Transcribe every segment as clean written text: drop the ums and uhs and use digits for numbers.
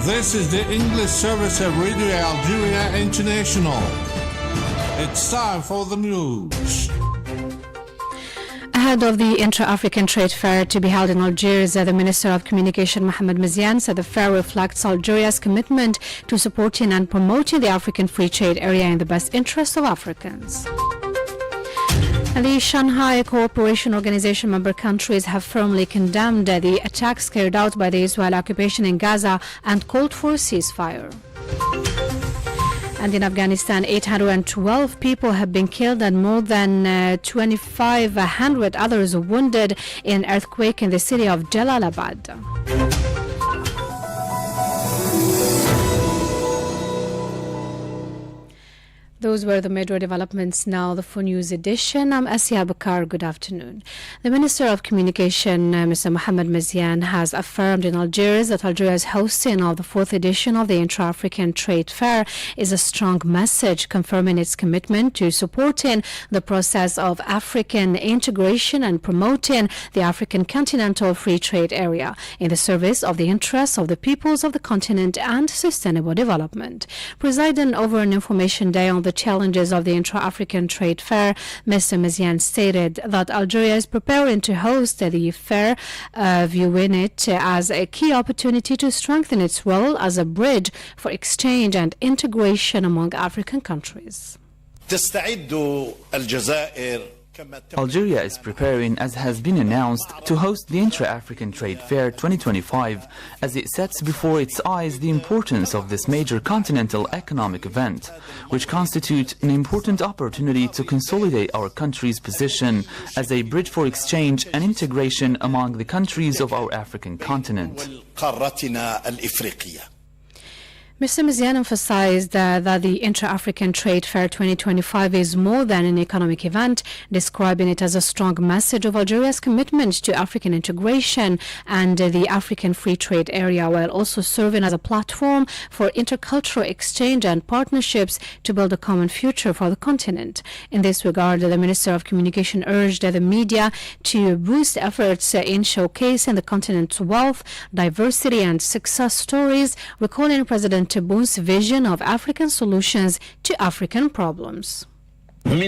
This is the English service of Radio Algeria International. It's time for the news. Ahead of the Intra-African Trade Fair to be held in Algiers, the Minister of Communication Mohamed Mziane said the fair reflects Algeria's commitment to supporting and promoting the African Free Trade Area in the best interest of Africans. And the Shanghai Cooperation Organization member countries have firmly condemned the attacks carried out by the Israeli occupation in Gaza and called for a ceasefire. And in Afghanistan, 812 people have been killed and more than 2,500 others wounded in an earthquake in the city of Jalalabad. Those were the major developments. Now the full news edition. I'm Asya Bakar. Good afternoon. The Minister of Communication, Mr. Mohamed Mziane, has affirmed in Algiers that Algeria's hosting of the 4th edition of the Intra-African Trade Fair is a strong message confirming its commitment to supporting the process of African integration and promoting the African Continental Free Trade Area in the service of the interests of the peoples of the continent and sustainable development. Presiding over an information day on the challenges of the Intra-African Trade Fair, Mr. Mziane stated that Algeria is preparing to host the fair, viewing it as a key opportunity to strengthen its role as a bridge for exchange and integration among African countries. Algeria is preparing, as has been announced, to host the Intra-African Trade Fair 2025 as it sets before its eyes the importance of this major continental economic event, which constitutes an important opportunity to consolidate our country's position as a bridge for exchange and integration among the countries of our African continent. Mr. Mziane emphasized that the Intra-African Trade Fair 2025 is more than an economic event, describing it as a strong message of Algeria's commitment to African integration and the African Free Trade Area, while also serving as a platform for intercultural exchange and partnerships to build a common future for the continent. In this regard, the Minister of Communication urged the media to boost efforts in showcasing the continent's wealth, diversity and success stories, recalling President Tebboun's vision of African solutions to African problems. Of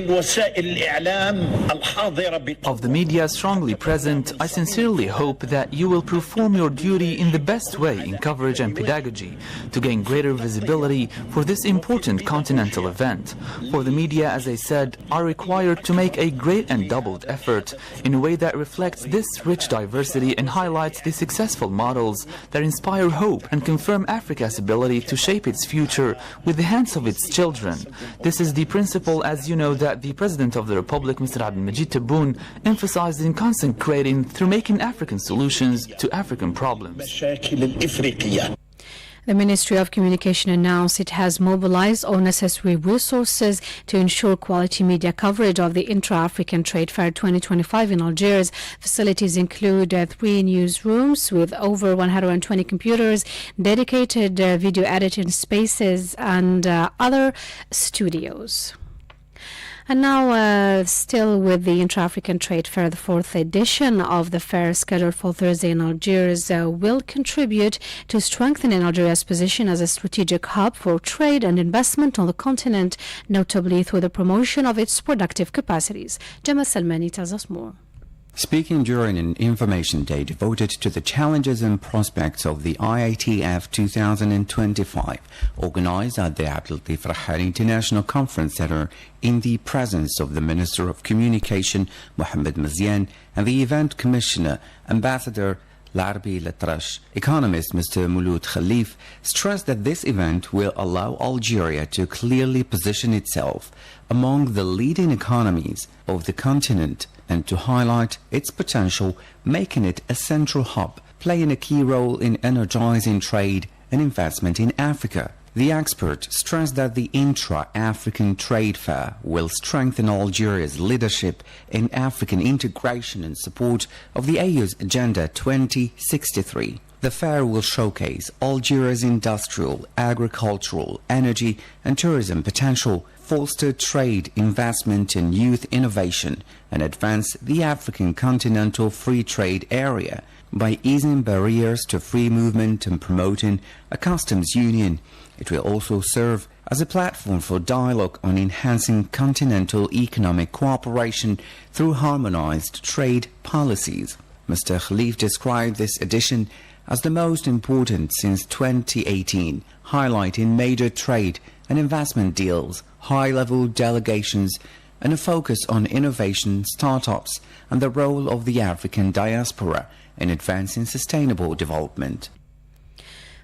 the media strongly present, I sincerely hope that you will perform your duty in the best way in coverage and pedagogy to gain greater visibility for this important continental event. For the media, as I said, are required to make a great and doubled effort in a way that reflects this rich diversity and highlights the successful models that inspire hope and confirm Africa's ability to shape its future with the hands of its children. This is the principle, as you know, that the President of the Republic, Mr. Abdelmajid Tebboune, emphasized in consecrating through making African solutions to African problems. The Ministry of Communication announced it has mobilized all necessary resources to ensure quality media coverage of the Intra-African Trade Fair 2025 in Algiers. Facilities include 3 newsrooms with over 120 computers, dedicated video editing spaces and other studios. And now, still with the Intra-African Trade Fair, the 4th edition of the fair, scheduled for Thursday in Algiers, will contribute to strengthening Algeria's position as a strategic hub for trade and investment on the continent, notably through the promotion of its productive capacities. Jamal Salmani tells us more. Speaking during an information day devoted to the challenges and prospects of the IATF 2025, organized at the Abdelatif Rahal International Conference Center in the presence of the Minister of Communication, Mohamed Mziane, and the event commissioner, Ambassador Larbi Latrash, economist Mr. Mouloud Khalif, stressed that this event will allow Algeria to clearly position itself among the leading economies of the continent and to highlight its potential, making it a central hub, playing a key role in energizing trade and investment in Africa. The expert stressed that the Intra-African Trade Fair will strengthen Algeria's leadership in African integration and support of the AU's Agenda 2063. The fair will showcase Algeria's industrial, agricultural, energy and tourism potential, foster trade, investment and youth innovation, and advance the African Continental Free Trade Area, by easing barriers to free movement and promoting a customs union. It will also serve as a platform for dialogue on enhancing continental economic cooperation through harmonized trade policies. Mr. Khalif described this edition as the most important since 2018, highlighting major trade and investment deals, high-level delegations, and a focus on innovation, startups, and the role of the African diaspora in advancing sustainable development.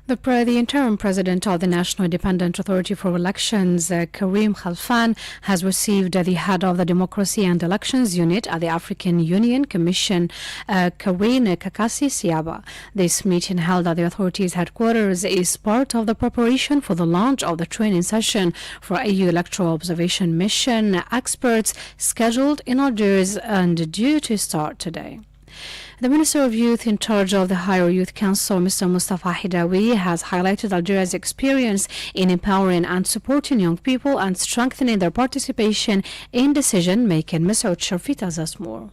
The interim president of the National Independent Authority for Elections, Karim Khalfan, has received the head of the Democracy and Elections Unit at the African Union Commission, Karine Kakasi Siaba. This meeting held at the authority's headquarters is part of the preparation for the launch of the training session for AU Electoral Observation Mission experts scheduled in Algiers and due to start today. The Minister of Youth in charge of the Higher Youth Council, Mr. Mustafa Hidawi, has highlighted Algeria's experience in empowering and supporting young people and strengthening their participation in decision-making. Mr. Sharfit Azasmoor.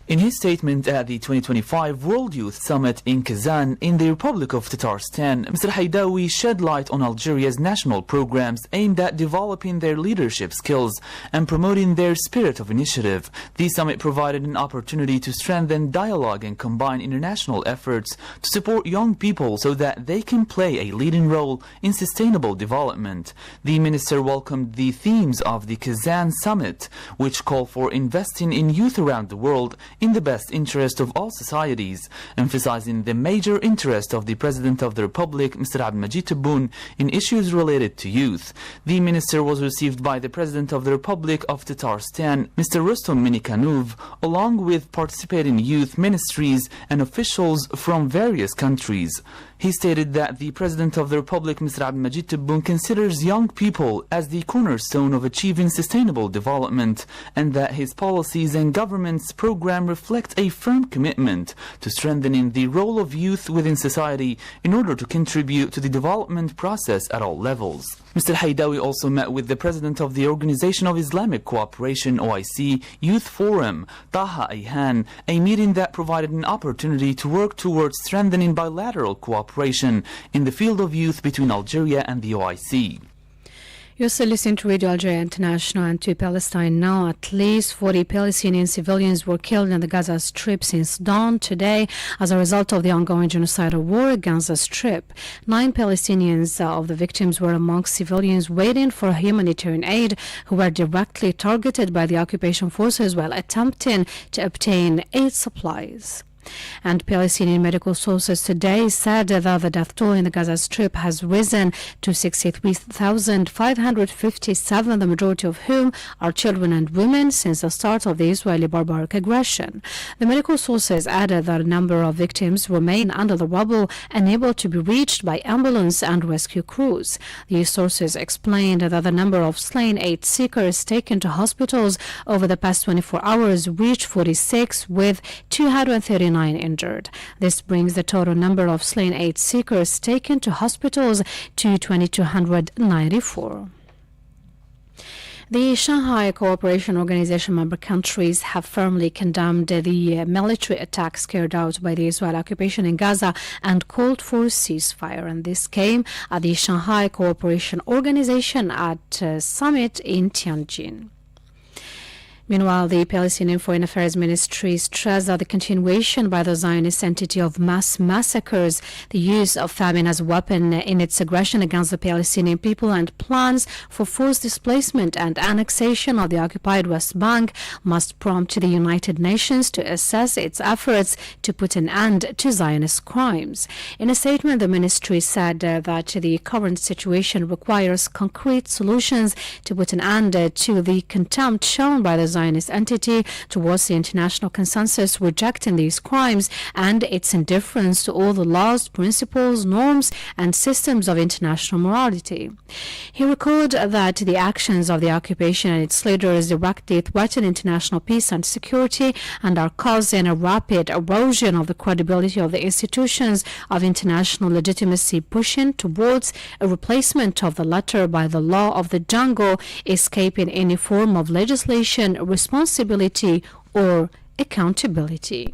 In his statement at the 2025 World Youth Summit in Kazan in the Republic of Tatarstan, Mr. Haidawi shed light on Algeria's national programs aimed at developing their leadership skills and promoting their spirit of initiative. The summit provided an opportunity to strengthen dialogue and combine international efforts to support young people so that they can play a leading role in sustainable development. The minister welcomed the themes of the Kazan Summit, which call for investing in youth around the world in the best interest of all societies, emphasizing the major interest of the President of the Republic, Mr. Abdelmajid Tebboune, in issues related to youth. The minister was received by the President of the Republic of Tatarstan, Mr. Rustom Minikanov, along with participating youth ministries and officials from various countries. He stated that the President of the Republic, Mr. Abdelmajid Tebboune, considers young people as the cornerstone of achieving sustainable development, and that his policies and government's program reflect a firm commitment to strengthening the role of youth within society in order to contribute to the development process at all levels. Mr. Haidawi also met with the President of the Organization of Islamic Cooperation, OIC, Youth Forum, Taha Ayhan, a meeting that provided an opportunity to work towards strengthening bilateral cooperation in the field of youth between Algeria and the OIC. You're still listening to Radio Algeria International and to Palestine now. At least 40 Palestinian civilians were killed in the Gaza Strip since dawn today as a result of the ongoing genocidal war against the Strip. 9 Palestinians of the victims were amongst civilians waiting for humanitarian aid who were directly targeted by the occupation forces while attempting to obtain aid supplies. And Palestinian medical sources today said that the death toll in the Gaza Strip has risen to 63,557, the majority of whom are children and women, since the start of the Israeli barbaric aggression. The medical sources added that a number of victims remain under the rubble, unable to be reached by ambulance and rescue crews. These sources explained that the number of slain aid seekers taken to hospitals over the past 24 hours reached 46, with 239 injured. This brings the total number of slain aid seekers taken to hospitals to 2,294. The Shanghai Cooperation Organization member countries have firmly condemned the military attacks carried out by the Israeli occupation in Gaza and called for a ceasefire. And this came at the Shanghai Cooperation Organization summit in Tianjin. Meanwhile, the Palestinian Foreign Affairs Ministry stressed that the continuation by the Zionist entity of mass massacres, the use of famine as a weapon in its aggression against the Palestinian people, and plans for forced displacement and annexation of the occupied West Bank must prompt the United Nations to assess its efforts to put an end to Zionist crimes. In a statement, the ministry said that the current situation requires concrete solutions to put an end to the contempt shown by the Zionist entity towards the international consensus rejecting these crimes and its indifference to all the laws, principles, norms, and systems of international morality. He recalled that the actions of the occupation and its leaders directly threaten international peace and security and are causing a rapid erosion of the credibility of the institutions of international legitimacy, pushing towards a replacement of the letter by the law of the jungle, escaping any form of legislation, responsibility, or accountability.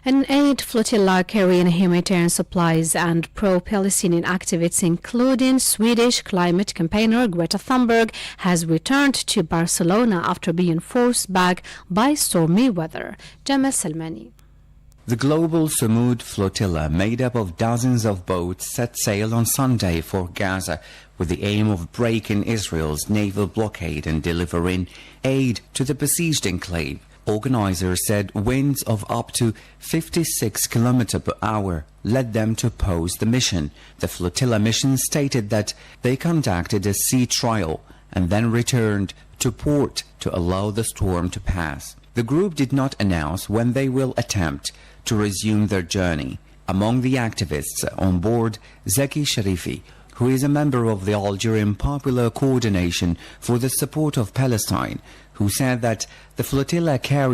An aid flotilla carrying humanitarian supplies and pro-Palestinian activists, including Swedish climate campaigner Greta Thunberg, has returned to Barcelona after being forced back by stormy weather. Jamal Salmani. The global Samud flotilla, made up of dozens of boats, set sail on Sunday for Gaza with the aim of breaking Israel's naval blockade and delivering aid to the besieged enclave. Organizers said winds of up to 56 km per hour led them to oppose the mission. The flotilla mission stated that they conducted a sea trial and then returned to port to allow the storm to pass. The group did not announce when they will attempt to resume their journey. Among the activists on board, Zeki Sharifi, who is a member of the Algerian Popular Coordination for the Support of Palestine, who said that the flotilla carried